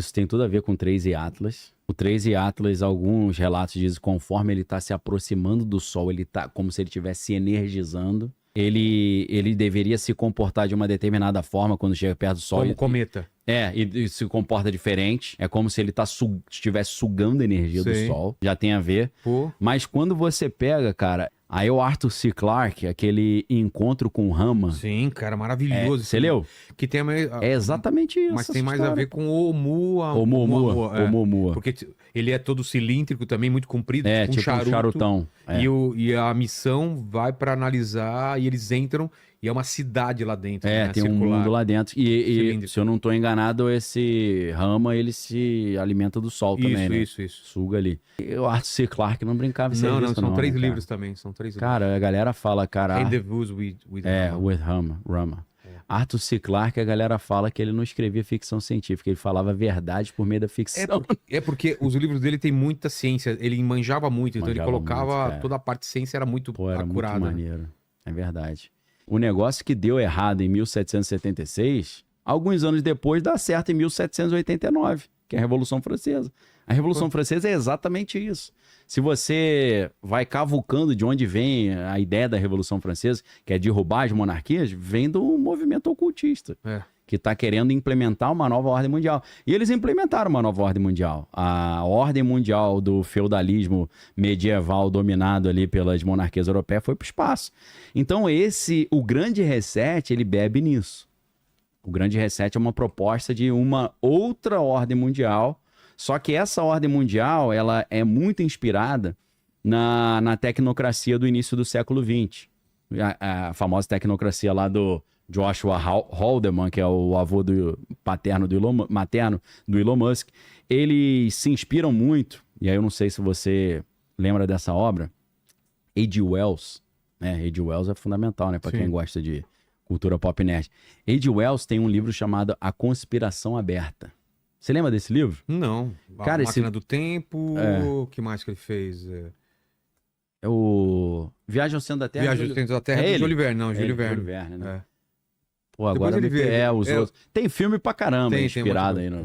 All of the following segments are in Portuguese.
Isso tem tudo a ver com o Tracy Atlas. O Tracy Atlas, alguns relatos dizem que conforme ele está se aproximando do Sol, ele está como se ele estivesse se energizando. Ele deveria se comportar de uma determinada forma quando chega perto do Sol. Como cometa. E se comporta diferente. É como se ele estivesse sugando a energia do Sim. Sol. Já tem a ver. Pô. Mas quando você pega, cara, aí o Arthur C. Clarke, aquele encontro com o Rama. Sim, cara, maravilhoso. Você leu? Que tem É exatamente isso. Mas tem essa mais a história. ver com o Oumuamua. Porque ele é todo cilíndrico também, muito comprido, tipo tipo um charutão. E a missão vai pra analisar e eles entram e é uma cidade lá dentro. né, Tem um circular. mundo lá dentro. E Cilíndrico. se eu não tô enganado, esse Rama, ele se alimenta do Sol também, né? Isso. Suga ali. E o Arthur C. Clarke não brincava em Não, serviço, são três né, livros também. São três livros. Cara, a galera fala, cara... Rendezvous with with Rama. Arthur C. Clarke, a galera fala que ele não escrevia ficção científica, ele falava verdade por meio da ficção. É porque os livros dele tem muita ciência, ele manjava muito, então ele colocava muito, toda a parte de ciência era muito era acurada. muito maneiro, é verdade. O negócio que deu errado em 1776, alguns anos depois dá certo em 1789, que é a Revolução Francesa. A Revolução Francesa é exatamente isso. Se você vai cavucando de onde vem a ideia da Revolução Francesa, que é derrubar as monarquias, vem do movimento ocultista. Que está querendo implementar uma nova ordem mundial. E eles implementaram uma nova ordem mundial. A ordem mundial do feudalismo medieval dominado ali pelas monarquias europeias foi para o espaço. Então o grande reset, ele bebe nisso. O grande reset é uma proposta de uma outra ordem mundial, só que essa ordem mundial ela é muito inspirada na tecnocracia do início do século XX. A famosa tecnocracia lá do Joshua Haldeman, que é o avô materno do Elon Musk, eles se inspiram muito, e aí eu não sei se você lembra dessa obra, H.G. Wells, né? H.G. Wells é fundamental, né, para quem gosta de cultura pop nerd. H.G. Wells tem um livro chamado A Conspiração Aberta. Você lembra desse livro? Não. Cara, a Máquina do Tempo, o que mais que ele fez? É o Viagem ao Centro da Terra. Viagem ao Centro da Terra é do Júlio Verne, não, Júlio Verne. Júlio Verne, né? Pô, Depois agora ele vê. os outros. Tem filme pra caramba inspirado tem aí.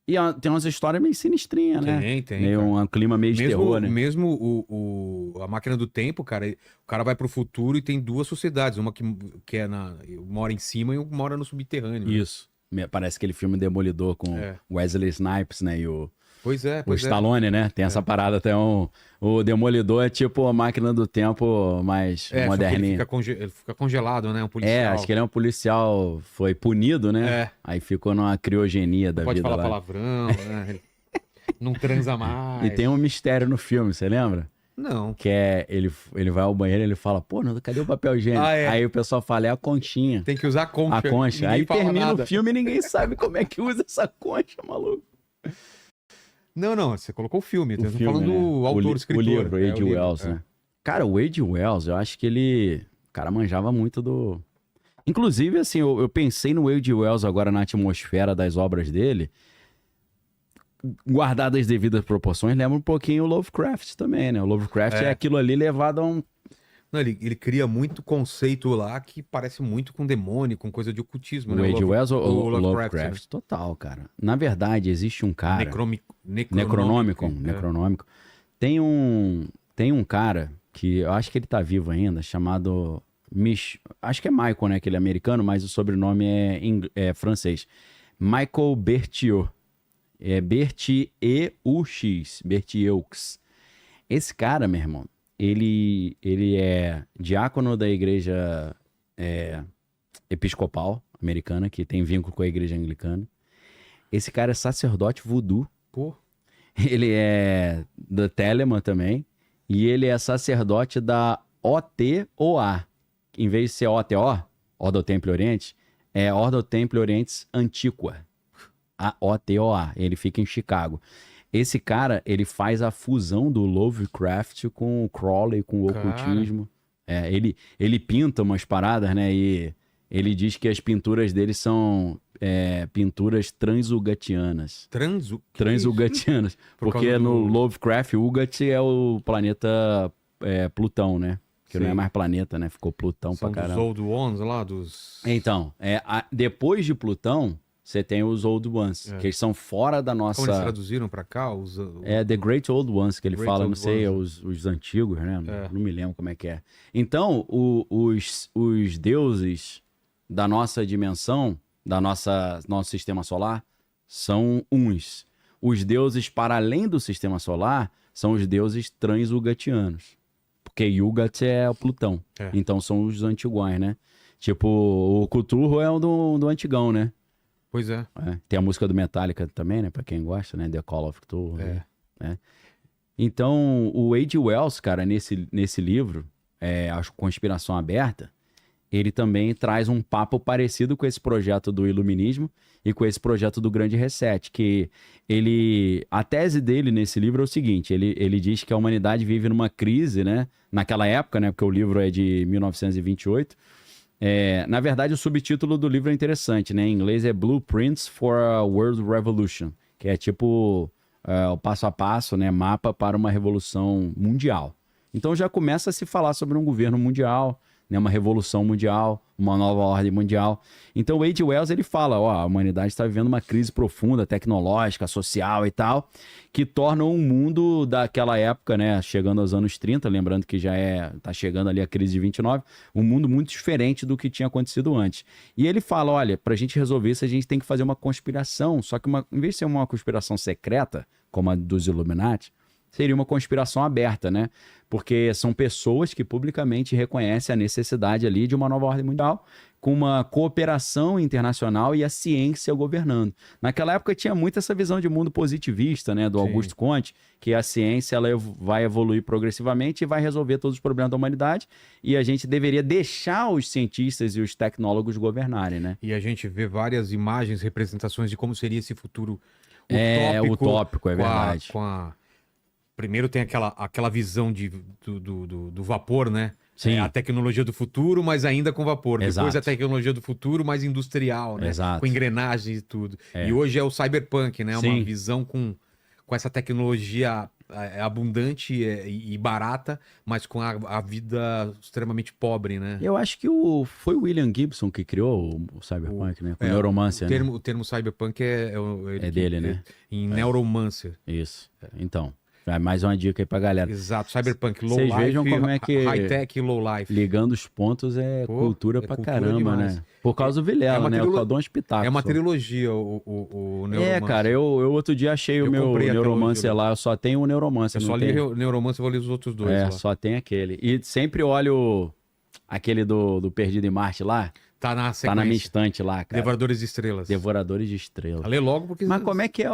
E tem umas histórias meio sinistrinhas, né? Tem. Meio um clima meio de terror, né? Mesmo a Máquina do Tempo, cara, o cara vai pro futuro e tem duas sociedades. Uma que mora em cima e uma mora no subterrâneo. Isso. Parece aquele filme Demolidor com Wesley Snipes, né? E o Stallone, né? Tem essa parada até o Demolidor é tipo a Máquina do Tempo mais moderninha. Ele fica congelado, né? Um policial. Acho que ele é um policial, foi punido, né? Aí ficou numa criogenia da vida. Pode falar lá. palavrão, né? Não transa mais. E tem um mistério no filme, você lembra? Não. Que ele vai ao banheiro e ele fala, pô, não, cadê o papel higiênico? Aí o pessoal fala, é a conchinha. Tem que usar a concha. A concha. Aí termina nada. o filme e ninguém sabe como é que usa essa concha, maluco. Não, você colocou o filme. Eu tô falando do autor, escritor. O livro, H.G. Wells, né? Cara, o H.G. Wells, eu acho que o cara manjava muito do... Inclusive, assim, eu pensei no H.G. Wells agora na atmosfera das obras dele, guardadas as devidas proporções, lembra um pouquinho o Lovecraft também, né? O Lovecraft é aquilo ali levado a um... Não, ele cria muito conceito lá que parece muito com demônio, com coisa de ocultismo, né? O H.G. Wells ou o Lovecraft? Né? Total, cara. Na verdade, existe um cara... Necronômico. Tem um cara que eu acho que ele tá vivo ainda, chamado... Acho que é Michael, né? Aquele americano, mas o sobrenome é francês. Michael Berthiaud. É Berthieux. Esse cara, meu irmão, ele é diácono da igreja episcopal americana, que tem vínculo com a igreja anglicana. Esse cara é sacerdote voodoo. Pô. Ele é da Telemann também. E ele é sacerdote da OTOA. Em vez de ser OTO, Ordo Templi Orientis, é Ordo Templi Orientis Antiqua. A OTOA. Ele fica em Chicago. Esse cara, ele faz a fusão do Lovecraft com o Crowley, com o ocultismo. Ele pinta umas paradas, né? E ele diz que as pinturas dele são pinturas transugatianas. Transugatianas. Porque no Lovecraft, Ugat é o planeta Plutão, né? Que não é mais planeta, né? Ficou Plutão pra caramba. São dos Old Ones lá, dos... Então, depois de Plutão, você tem os Old Ones, que eles são fora da nossa... Como eles traduziram pra cá? É The Great Old Ones, que ele Great fala, Old não sei, Ones. os antigos, né? É. Não me lembro como é que é. Então, os deuses da nossa dimensão, nosso sistema solar, são uns. Os deuses para além do sistema solar são os deuses trans-ugatianos. Porque Yugat é o Plutão. É. Então são os antiguais, né? Tipo, o Cthulhu é o do antigão, né? Pois é. É. Tem a música do Metallica também, né? Pra quem gosta, né? The Call of Cthulhu. É. Né? Então, o H.G. Wells, cara, nesse livro, a Conspiração Aberta, ele também traz um papo parecido com esse projeto do Iluminismo e com esse projeto do Grande Reset, que a tese dele nesse livro é o seguinte, ele diz que a humanidade vive numa crise, né? Naquela época, né? Porque o livro é de 1928. Na verdade, o subtítulo do livro é interessante, né? Em inglês é Blueprints for a World Revolution, que é tipo o passo a passo, né? Mapa para uma revolução mundial. Então já começa a se falar sobre um governo mundial, né, uma revolução mundial, uma nova ordem mundial. Então o H.G. Wells ele fala, a humanidade está vivendo uma crise profunda, tecnológica, social e tal, que torna o mundo daquela época, né, chegando aos anos 30, lembrando que já está chegando ali a crise de 29, um mundo muito diferente do que tinha acontecido antes. E ele fala, olha, para a gente resolver isso, a gente tem que fazer uma conspiração, só que em vez de ser uma conspiração secreta, como a dos Illuminati, seria uma conspiração aberta, né? Porque são pessoas que publicamente reconhecem a necessidade ali de uma nova ordem mundial, com uma cooperação internacional e a ciência governando. Naquela época tinha muito essa visão de mundo positivista, né? Do Sim. Augusto Comte, que a ciência ela vai evoluir progressivamente e vai resolver todos os problemas da humanidade, e a gente deveria deixar os cientistas e os tecnólogos governarem, né? E a gente vê várias imagens, representações de como seria esse futuro utópico, é verdade. Primeiro tem aquela visão do vapor, né? Sim. A tecnologia do futuro, mas ainda com vapor. Exato. Depois a tecnologia do futuro, mais industrial, né? Exato. Com engrenagens e tudo. É. E hoje é o cyberpunk, né? Sim. Uma visão com essa tecnologia abundante e barata, mas com a vida extremamente pobre, né? Eu acho que foi o William Gibson que criou o Cyberpunk, né? Com o Neuromancer, né? O termo cyberpunk É dele, né? Em Neuromancer. Isso. Então, vai mais uma dica aí pra galera. Exato, cyberpunk, low Vocês life, vejam como é que- high-tech e low life. Ligando os pontos cultura pra cultura caramba, demais. né? Por causa do Vilela, uma né? trilo- Eu dou uns pitacos. É uma só. trilogia o Neuromancer. Cara, eu outro dia achei o Eu meu comprei a Neuromancer trilogia. lá, eu só tenho o Neuromancer. Eu não só li tenho- o Neuromancer, eu vou ler os outros dois lá. só tem aquele. E sempre olho aquele do Perdido em Marte lá, Tá na tá na minha sequência. estante lá, cara. Devoradores de Estrelas. Devoradores de Estrelas. Lê logo porque... Mas como é que é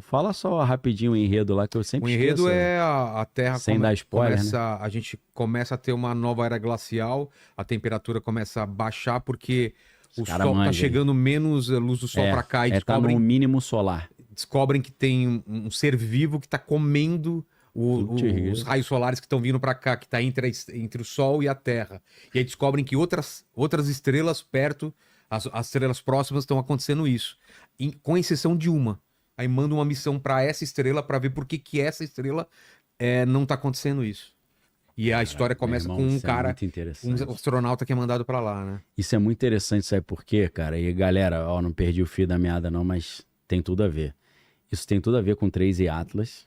Fala só rapidinho o enredo lá, que eu sempre O enredo esqueço. é a Terra Sem dar spoiler, a gente começa a ter uma nova era glacial, a temperatura começa a baixar porque o cara sol tá manja, chegando menos luz do sol pra cá e tá no mínimo solar. descobrem que tem um ser vivo que tá comendo os raios solares que estão vindo pra cá, que tá entre o Sol e a Terra. E aí descobrem que outras estrelas perto, as estrelas próximas, estão acontecendo isso. Com exceção de uma. Aí manda uma missão pra essa estrela pra ver por que essa estrela não tá acontecendo isso. E a história começa Meu com irmão, um isso é cara, muito interessante. um astronauta que é mandado pra lá, né? Isso é muito interessante, sabe por quê, cara? E galera, não perdi o fio da meada não, mas tem tudo a ver. Isso tem tudo a ver com o Tracy Atlas.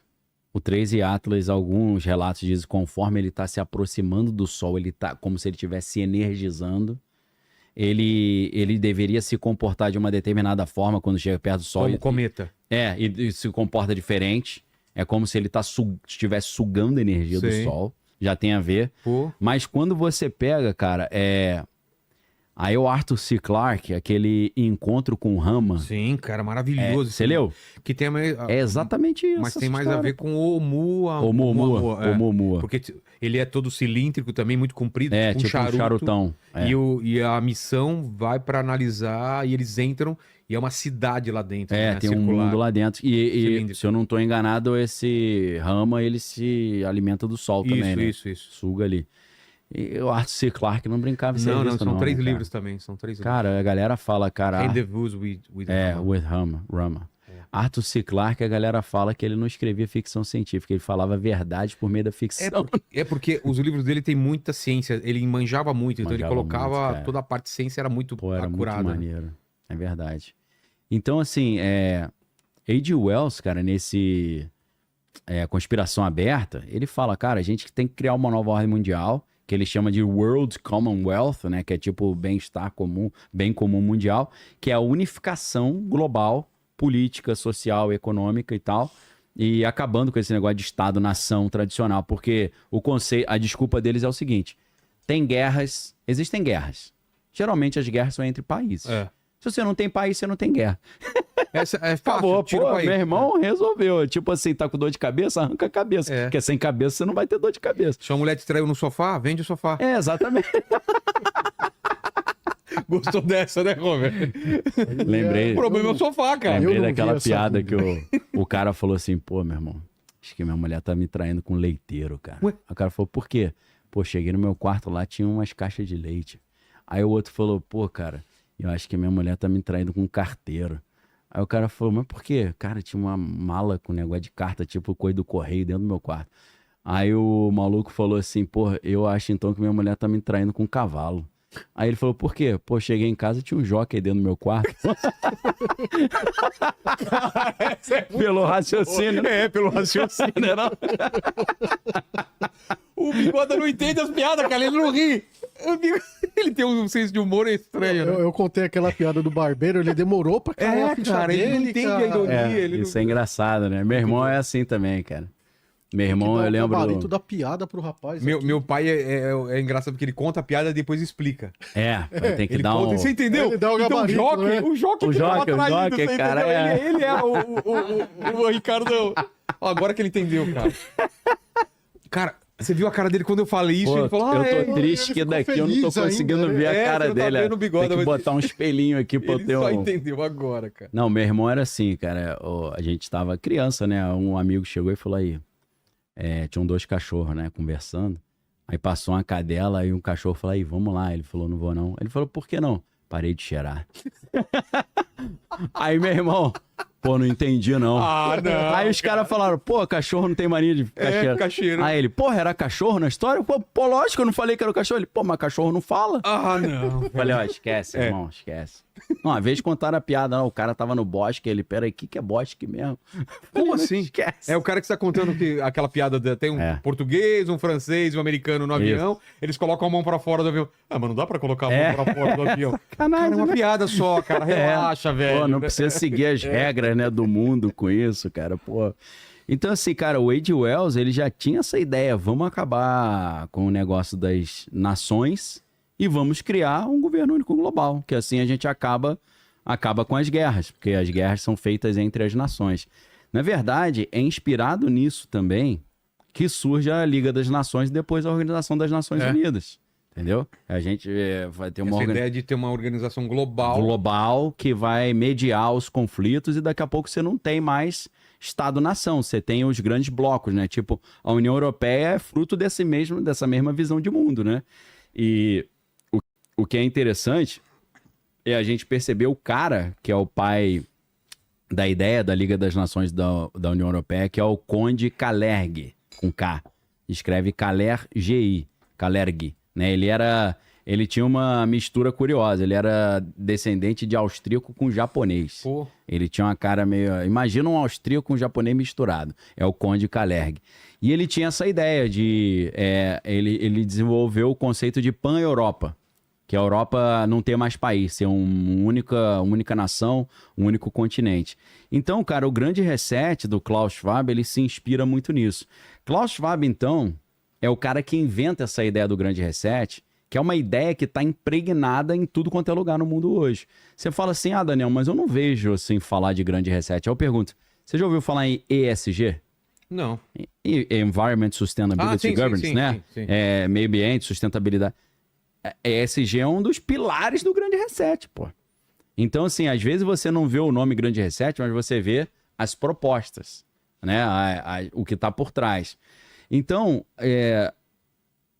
O Tracy Atlas, alguns relatos dizem que conforme ele está se aproximando do Sol, ele tá como se ele estivesse se energizando. Ele deveria se comportar de uma determinada forma quando chega perto do Sol. Como cometa. E se comporta diferente. É como se ele estivesse sugando a energia do Sim. Sol. Já tem a ver. Pô. Mas quando você pega, cara, aí o Arthur C. Clarke, aquele encontro com o Rama. Sim, cara, maravilhoso. Você leu? Que tem É exatamente isso. Mas tem essa mais a história. ver com o Oumuamua. Oumuamua. Porque ele é todo cilíndrico também, muito comprido, tipo tipo um charutão. E a missão vai pra analisar e eles entram e é uma cidade lá dentro. né, Tem circular. um mundo lá dentro. E Cilíndrico. se eu não tô enganado, esse Rama, ele se alimenta do Sol também, né? Isso. Suga ali. E o Arthur C. Clarke não brincava em Não, serviço, são 3 né, livros também. São 3 livros. Cara, a galera fala, cara... Rendezvous with Rama. with Rama. Arthur C. Clarke, a galera fala que ele não escrevia ficção científica, ele falava verdade por meio da ficção. É porque os livros dele tem muita ciência, ele manjava muito, então ele Manjava colocava muito, cara. toda a parte de ciência, era muito Pô, era acurada. muito maneiro. É verdade. Então, assim, A.G. Wells, cara, nesse Conspiração Aberta, ele fala, cara, a gente tem que criar uma nova ordem mundial, que ele chama de World Commonwealth, né, que é tipo bem-estar comum, bem comum mundial, que é a unificação global, política, social, econômica e tal, e acabando com esse negócio de Estado-nação tradicional, porque a desculpa deles é o seguinte, existem guerras. Geralmente as guerras são entre países. Se você não tem país, você não tem guerra. Essa é fácil, acabou, pô, meu irmão resolveu. Tipo assim, tá com dor de cabeça, arranca a cabeça. Porque sem cabeça você não vai ter dor de cabeça. Sua mulher te traiu no sofá, vende o sofá. Exatamente. Gostou dessa, né, Robert? Lembrei. O problema é o sofá, cara. Lembrei daquela piada que o cara falou assim, pô, meu irmão, acho que minha mulher tá me traindo com leiteiro, cara. Ué? O cara falou, por quê? Pô, cheguei no meu quarto lá, tinha umas caixas de leite. Aí o outro falou, pô, cara, eu acho que minha mulher tá me traindo com um carteiro. Aí o cara falou, mas por quê? Cara, tinha uma mala com negócio de carta, tipo coisa do correio dentro do meu quarto. Aí o maluco falou assim, pô, eu acho então que minha mulher tá me traindo com um cavalo. Aí ele falou, por quê? Pô, cheguei em casa e tinha um jockey dentro do meu quarto. Pelo raciocínio. Pelo raciocínio. Não? O Bigoda não entende as piadas, cara, ele não ri. Ele tem um senso de humor estranho, né? Eu contei aquela piada do barbeiro, ele demorou pra cair a ficha cara, dele, ele não entende a ironia. Isso é engraçado, né? Meu irmão é assim também, cara. Meu irmão, eu lembro... O gabarito da piada pro rapaz. Meu pai é engraçado porque ele conta a piada e depois explica. Vai ter que ele dar conta, um... Você entendeu? Ele dá o gabarito, então, né? o Jockey cara, Ele é o Ricardão. Agora que ele entendeu, cara. Cara, você viu a cara dele quando eu falei isso? Pô, ele falou, eu tô triste que daqui eu não tô conseguindo ainda, ver a cara você dele. Tá vendo o bigode, tem que botar um espelhinho aqui pra eu ele ter só entendeu agora, cara. Não, meu irmão era assim, cara. A gente tava criança, né? Um amigo chegou e falou aí... tinham 2 cachorros, né, conversando. Aí passou uma cadela e um cachorro falou, aí, vamos lá. Ele falou, não vou não. Ele falou, por que não? Parei de cheirar. Aí, meu irmão, pô, não entendi não. Não. Aí os caras falaram, pô, cachorro não tem mania de cacheiro. Aí ele, porra, era cachorro na história? Pô, lógico, eu não falei que era o cachorro. Ele, pô, mas cachorro não fala. Não. Falei, ó, esquece, irmão, esquece. Uma vez contaram a piada, o cara tava no bosque, ele, peraí, o que é bosque mesmo? Como assim? Esquece. É o cara que está contando que aquela piada, tem um português, um francês e um americano no avião, eles colocam a mão pra fora do avião. Mas não dá pra colocar a mão pra fora do avião. Sacanagem, cara, é uma piada só, cara, relaxa, velho. Pô, não precisa seguir as regras, né, do mundo com isso, cara, pô. Então, assim, cara, o A.G. Wells, ele já tinha essa ideia, vamos acabar com o negócio das nações e vamos criar um governo único global, que assim a gente acaba com as guerras, porque as guerras são feitas entre as nações. Na verdade, é inspirado nisso também que surge a Liga das Nações e depois a Organização das Nações Unidas, entendeu? A gente vai ter uma ideia de ter uma organização global que vai mediar os conflitos e daqui a pouco você não tem mais Estado-nação, você tem os grandes blocos, né? Tipo, a União Europeia é fruto dessa mesma visão de mundo, né? E o que é interessante é a gente perceber o cara que é o pai da ideia da Liga das Nações da União Europeia, que é o Conde Kalergi, com K. Escreve Kalergi, né? Ele tinha uma mistura curiosa, ele era descendente de austríaco com japonês. Pô. Ele tinha uma cara meio... Imagina um austríaco com um japonês misturado. É o Conde Kalergi. E ele tinha essa ideia de... Ele desenvolveu o conceito de pan-Europa, que a Europa não ter mais país, ser uma única nação, um único continente. Então, cara, o grande reset do Klaus Schwab, ele se inspira muito nisso. Klaus Schwab, então, é o cara que inventa essa ideia do grande reset, que é uma ideia que está impregnada em tudo quanto é lugar no mundo hoje. Você fala assim, Daniel, mas eu não vejo assim falar de grande reset. Aí eu pergunto, você já ouviu falar em ESG? Não. Environment Sustainability Governance, né? Sim. Meio ambiente, sustentabilidade. ESG é um dos pilares do grande reset, pô. Então, assim, às vezes você não vê o nome grande reset, mas você vê as propostas, né? O que está por trás. Então,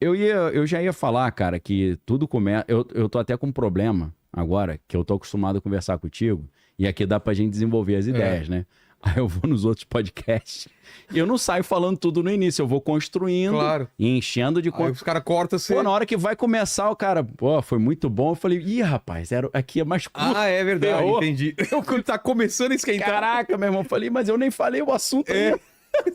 eu já ia falar, cara, que tudo começa... Eu tô até com um problema agora, que eu tô acostumado a conversar contigo, e aqui dá pra gente desenvolver as ideias, né? Aí eu vou nos outros podcasts. E eu não saio falando tudo no início, eu vou construindo Claro. e enchendo de Aí os caras cortam você. Pô, na hora que vai começar, o cara, pô, foi muito bom. Eu falei, ih, rapaz, aqui é mais curto. Ah, é verdade, Ferrou. entendi. Quando tá começando a esquentar. Caraca, meu irmão, eu falei, mas eu nem falei o assunto. É.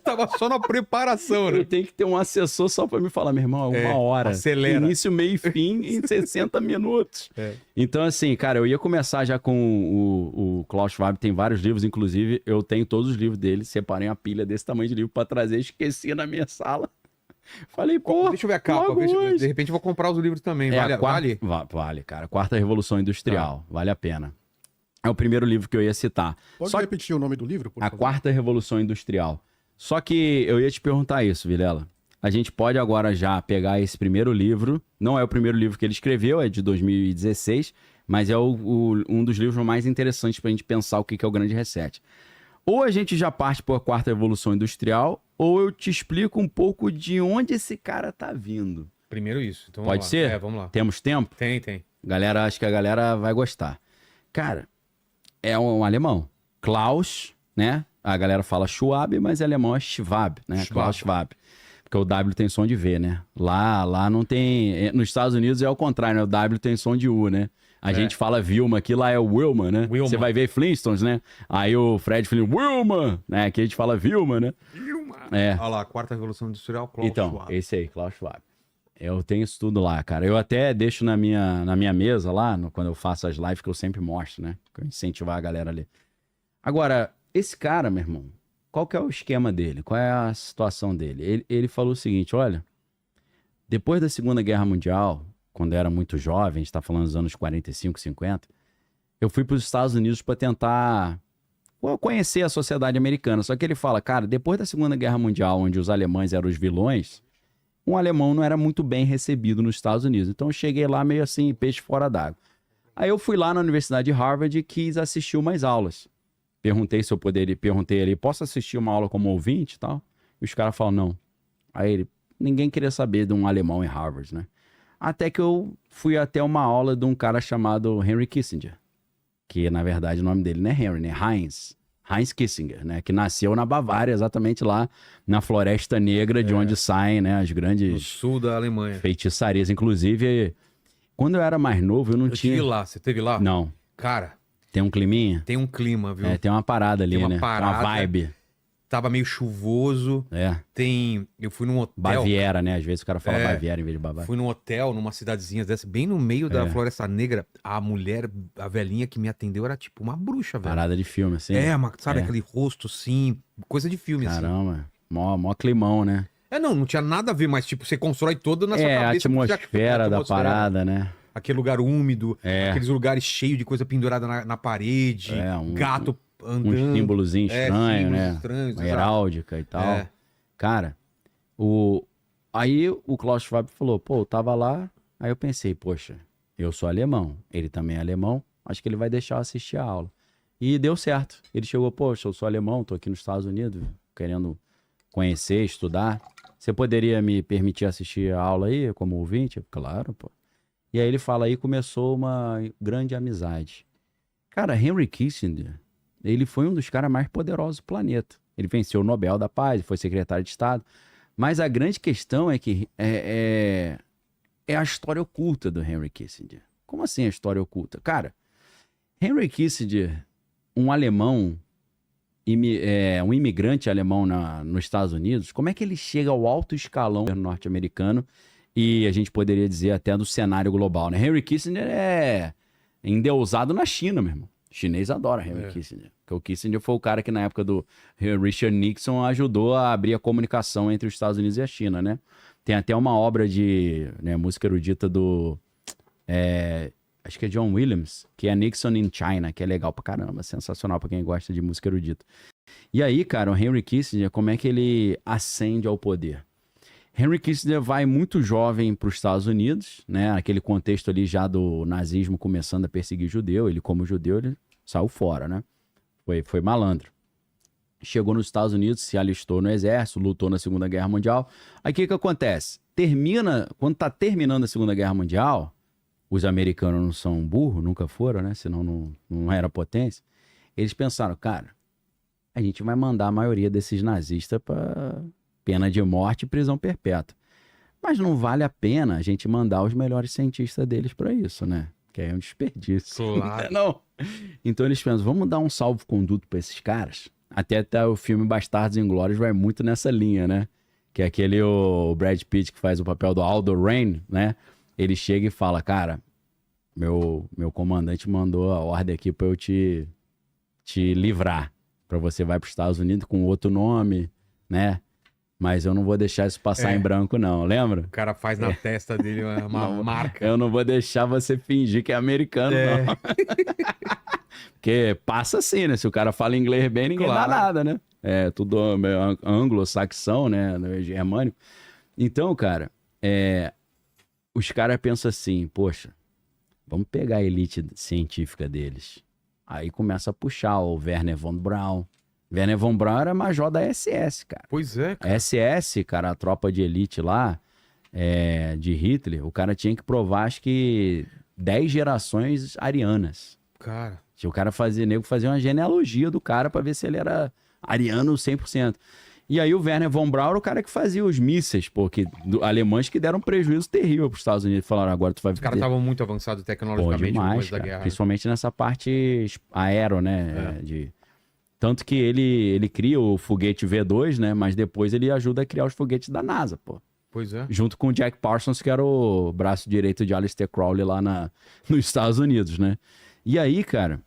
Tava só na preparação, né? Eu tenho que ter um assessor só pra me falar, meu irmão, é uma hora. acelera. Início, meio e fim em 60 minutos. É. Então, assim, cara, eu ia começar já com o Klaus Schwab, tem vários livros, inclusive, eu tenho todos os livros dele, separei uma pilha desse tamanho de livro pra trazer, esqueci na minha sala. Falei, pô, Deixa eu ver a capa. logo hoje. De repente eu vou comprar os livros também. É, Vale? Vale, cara. Quarta Revolução Industrial. Vale a pena. É o primeiro livro que eu ia citar. Pode Só repetir o nome do livro, por A favor? Quarta Revolução Industrial. Só que eu ia te perguntar isso, Vilela. A gente pode agora já pegar esse primeiro livro. Não é o primeiro livro que ele escreveu, é de 2016, mas é um dos livros mais interessantes para a gente pensar o que é o Grande Reset. Ou a gente já parte por a Quarta Revolução Industrial, ou eu te explico um pouco de onde esse cara tá vindo. Primeiro isso. Então, Pode ser? É, vamos lá. Temos tempo? Tem. Galera, acho que a galera vai gostar. Cara, é um alemão. Klaus, né? A galera fala Schwab, mas alemão é Schwab, né? Schwab. Klaus Schwab. Porque o W tem som de V, né? Lá não tem... Nos Estados Unidos é o contrário, né? O W tem som de U, né? A gente fala Vilma, aqui lá é o Wilma, né? Wilma. Você vai ver Flintstones, né? Aí o Fred fala Wilma, né? Aqui a gente fala Vilma, né? É. Olha lá, Quarta Revolução Industrial, Klaus Então, Schwab. esse aí, Klaus Schwab. Eu tenho isso tudo lá, cara. Eu até deixo na minha mesa lá, quando eu faço as lives, que eu sempre mostro, né? Pra incentivar a galera ali. Agora, esse cara, meu irmão, qual que é o esquema dele? Qual é a situação dele? Ele falou o seguinte, olha, depois da Segunda Guerra Mundial, quando eu era muito jovem, a gente tá falando dos anos 45, 50, eu fui para os Estados Unidos para tentar conhecer a sociedade americana. Só que ele fala, cara, depois da Segunda Guerra Mundial, onde os alemães eram os vilões, um alemão não era muito bem recebido nos Estados Unidos. Então eu cheguei lá meio assim, peixe fora d'água. Aí eu fui lá na Universidade de Harvard e quis assistir umas aulas. Perguntei ali, posso assistir uma aula como ouvinte e tal? E os caras falam, não. Aí ninguém queria saber de um alemão em Harvard, né? Até que eu fui até uma aula de um cara chamado Henry Kissinger. Que, na verdade, o nome dele não é Henry, né? Heinz Kissinger, né? Que nasceu na Bavária, exatamente lá na Floresta Negra, de onde saem, né, as No grandes sul da Alemanha. feitiçarias. Inclusive, quando eu era mais novo, eu não Eu tinha... estive lá, você teve lá? Não. Cara, Tem um climinha? tem um clima, viu? É, tem uma parada ali, Tem uma né? parada. Uma vibe. Tava meio chuvoso. É. Eu fui num hotel. Baviera, né? Às vezes o cara fala É. Baviera em vez de Bavária. Fui num hotel, numa cidadezinha dessa, bem no meio da Floresta Negra. A mulher, a velhinha que me atendeu era tipo uma bruxa, velho. Parada de filme, assim. Sabe É. aquele rosto assim, coisa de filme, assim. Caramba. Mó climão, né? Não tinha nada a ver, mas tipo, você constrói todo na sua É, a cabeça. atmosfera da parada, né? Aquele lugar úmido, É. aqueles lugares cheios de coisa pendurada na parede, É, gato andando. Um símbolozinho estranho, símbolos né? estranhos, Uma exato. heráldica e tal. É. Cara, aí o Klaus Schwab falou, pô, eu tava lá, aí eu pensei, poxa, eu sou alemão, ele também é alemão, acho que ele vai deixar eu assistir a aula. E deu certo. Ele chegou, poxa, eu sou alemão, tô aqui nos Estados Unidos, querendo conhecer, estudar. Você poderia me permitir assistir a aula aí, como ouvinte? Eu, claro, pô. E aí ele fala, aí começou uma grande amizade. Cara, Henry Kissinger, ele foi um dos caras mais poderosos do planeta. Ele venceu o Nobel da Paz, foi secretário de Estado. Mas a grande questão é que é a história oculta do Henry Kissinger. Como assim a história oculta? Cara, Henry Kissinger, um alemão, um imigrante alemão nos Estados Unidos, como é que ele chega ao alto escalão norte-americano e a gente poderia dizer até do cenário global, né? Henry Kissinger é endeusado na China, meu irmão. O chinês adora Henry Kissinger. Porque o Kissinger foi o cara que na época do Richard Nixon ajudou a abrir a comunicação entre os Estados Unidos e a China, né? Tem até uma obra de música erudita do... acho que é John Williams, que é Nixon in China, que é legal pra caramba, sensacional pra quem gosta de música erudita. E aí, cara, o Henry Kissinger, como é que ele ascende ao poder? Henry Kissinger vai muito jovem para os Estados Unidos, né? Aquele contexto ali já do nazismo começando a perseguir judeu. Ele, como judeu, ele saiu fora, né? Foi malandro. Chegou nos Estados Unidos, se alistou no exército, lutou na Segunda Guerra Mundial. Aí o que acontece? Quando tá terminando a Segunda Guerra Mundial, os americanos não são burros, nunca foram, né? Senão não era potência. Eles pensaram, cara, a gente vai mandar a maioria desses nazistas para pena de morte e prisão perpétua. Mas não vale a pena a gente mandar os melhores cientistas deles para isso, né? Que aí é um desperdício. Claro. Não. Então eles pensam, vamos dar um salvo-conduto para esses caras? Até o filme Bastardos Inglórios vai muito nessa linha, né? Que é aquele o Brad Pitt que faz o papel do Aldo Rain, né? Ele chega e fala, cara, meu comandante mandou a ordem aqui para eu te livrar. Para você vai para os Estados Unidos com outro nome, né? Mas eu não vou deixar isso passar em branco, não. Lembra? O cara faz na testa dele uma marca. Eu não vou deixar você fingir que é americano, não. Porque passa assim, né? Se o cara fala inglês bem, ninguém dá nada, né? É tudo anglo-saxão, né? Germânico. Então, cara, os caras pensam assim, poxa, vamos pegar a elite científica deles. Aí começa a puxar o Wernher von Braun. Wernher von Braun era major da SS, cara. Pois é, cara. A SS, cara, a tropa de elite lá, de Hitler, o cara tinha que provar, acho que 10 gerações arianas. Cara. O cara fazia uma genealogia do cara pra ver se ele era ariano 100%. E aí o Wernher von Braun era o cara que fazia os mísseis, porque alemães que deram um prejuízo terrível pros Estados Unidos. Falaram, agora tu vai... Os caras estavam muito avançados tecnologicamente depois da guerra. Principalmente nessa parte aero, né? Tanto que ele cria o foguete V2, né? Mas depois ele ajuda a criar os foguetes da NASA, pô. Pois é. Junto com o Jack Parsons, que era o braço direito de Aleister Crowley lá nos Estados Unidos, né? E aí, cara,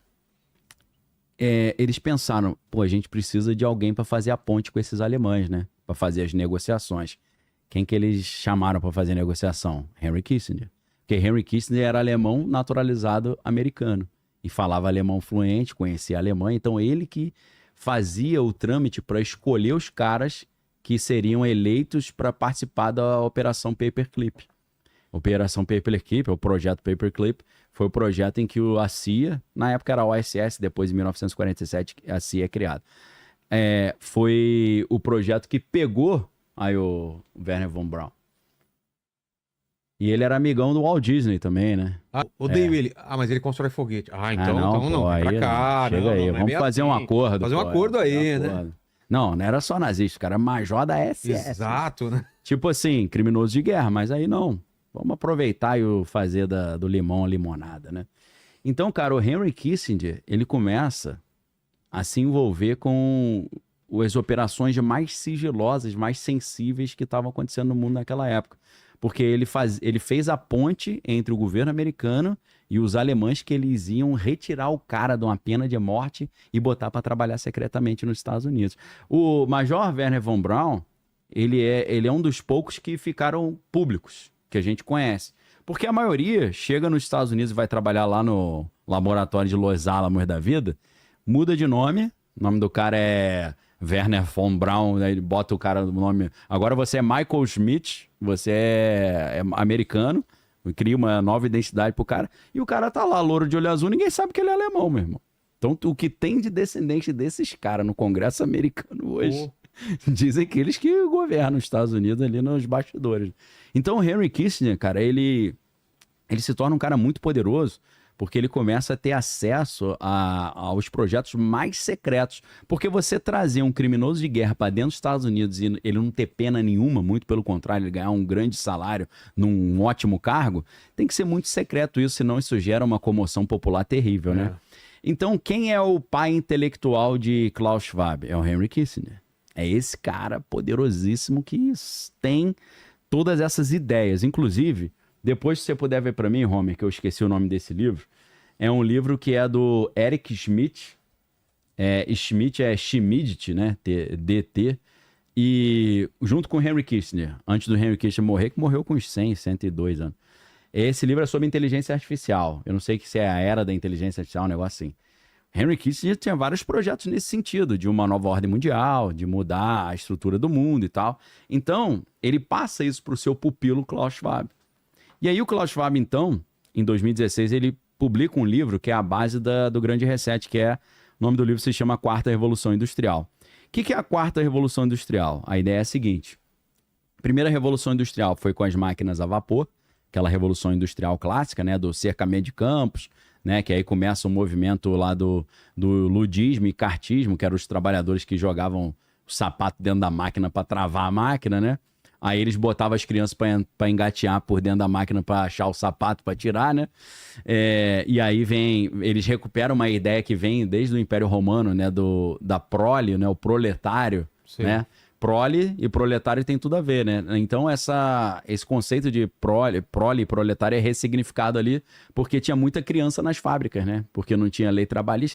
eles pensaram, pô, a gente precisa de alguém para fazer a ponte com esses alemães, né? Para fazer as negociações. Quem que eles chamaram para fazer a negociação? Henry Kissinger. Porque Henry Kissinger era alemão naturalizado americano. E falava alemão fluente, conhecia alemão, então ele que fazia o trâmite para escolher os caras que seriam eleitos para participar da Operação Paperclip. Operação Paperclip, o projeto Paperclip, foi o projeto em que a CIA, na época era a OSS, depois em 1947 a CIA é criada. Foi o projeto que pegou aí o Wernher von Braun. E ele era amigão do Walt Disney também, né? Odeio ele. Mas ele constrói foguete. Então não, vem pra cá. Chega aí, vamos fazer um acordo. Fazer um acordo aí, né? Não era só nazista, o cara era major da SS. Exato, né? Tipo assim, criminoso de guerra, mas aí não. Vamos aproveitar e fazer do limão a limonada, né? Então, cara, o Henry Kissinger, ele começa a se envolver com as operações mais sigilosas, mais sensíveis que estavam acontecendo no mundo naquela época. Porque ele fez a ponte entre o governo americano e os alemães que eles iam retirar o cara de uma pena de morte e botar para trabalhar secretamente nos Estados Unidos. O Major Wernher von Braun, ele é um dos poucos que ficaram públicos, que a gente conhece. Porque a maioria chega nos Estados Unidos e vai trabalhar lá no laboratório de Los Alamos da vida, muda de nome, o nome do cara é Wernher von Braun, aí bota o cara no nome. Agora você é Michael Schmidt, você é americano, cria uma nova identidade pro cara, e o cara tá lá, louro de olho azul, ninguém sabe que ele é alemão, meu irmão. Então, o que tem de descendente desses caras no Congresso americano hoje, dizem que eles que governam os Estados Unidos ali nos bastidores. Então, o Henry Kissinger, cara, ele se torna um cara muito poderoso, porque ele começa a ter acesso aos projetos mais secretos. Porque você trazer um criminoso de guerra para dentro dos Estados Unidos e ele não ter pena nenhuma, muito pelo contrário, ele ganhar um grande salário num ótimo cargo, tem que ser muito secreto isso, senão isso gera uma comoção popular terrível, né? Então, quem é o pai intelectual de Klaus Schwab? É o Henry Kissinger. É esse cara poderosíssimo que tem todas essas ideias. Inclusive, depois se você puder ver para mim, Homer, que eu esqueci o nome desse livro, é um livro que é do Eric Schmidt. Schmidt é Schmidt, né? DT. E junto com o Henry Kissinger, antes do Henry Kissinger morrer, que morreu com uns 100, 102 anos. Esse livro é sobre inteligência artificial. Eu não sei se é a era da inteligência artificial, um negócio assim. Henry Kissinger tinha vários projetos nesse sentido, de uma nova ordem mundial, de mudar a estrutura do mundo e tal. Então, ele passa isso para o seu pupilo Klaus Schwab. E aí o Klaus Schwab, então, em 2016, ele publica um livro que é a base do Grande Reset, que o nome do livro se chama Quarta Revolução Industrial. O que é a Quarta Revolução Industrial? A ideia é a seguinte. A primeira Revolução Industrial foi com as máquinas a vapor, aquela Revolução Industrial clássica, né, do cercamento de campos, né? Que aí começa o movimento lá do ludismo e cartismo, que eram os trabalhadores que jogavam o sapato dentro da máquina para travar a máquina, né? Aí eles botavam as crianças para engatear por dentro da máquina para achar o sapato para tirar, né? E aí eles recuperam uma ideia que vem desde o Império Romano, né? Da prole, né? O proletário, Sim. né? Prole e proletário tem tudo a ver, né? Então esse conceito de prole e proletário é ressignificado ali porque tinha muita criança nas fábricas, né? Porque não tinha lei trabalhista.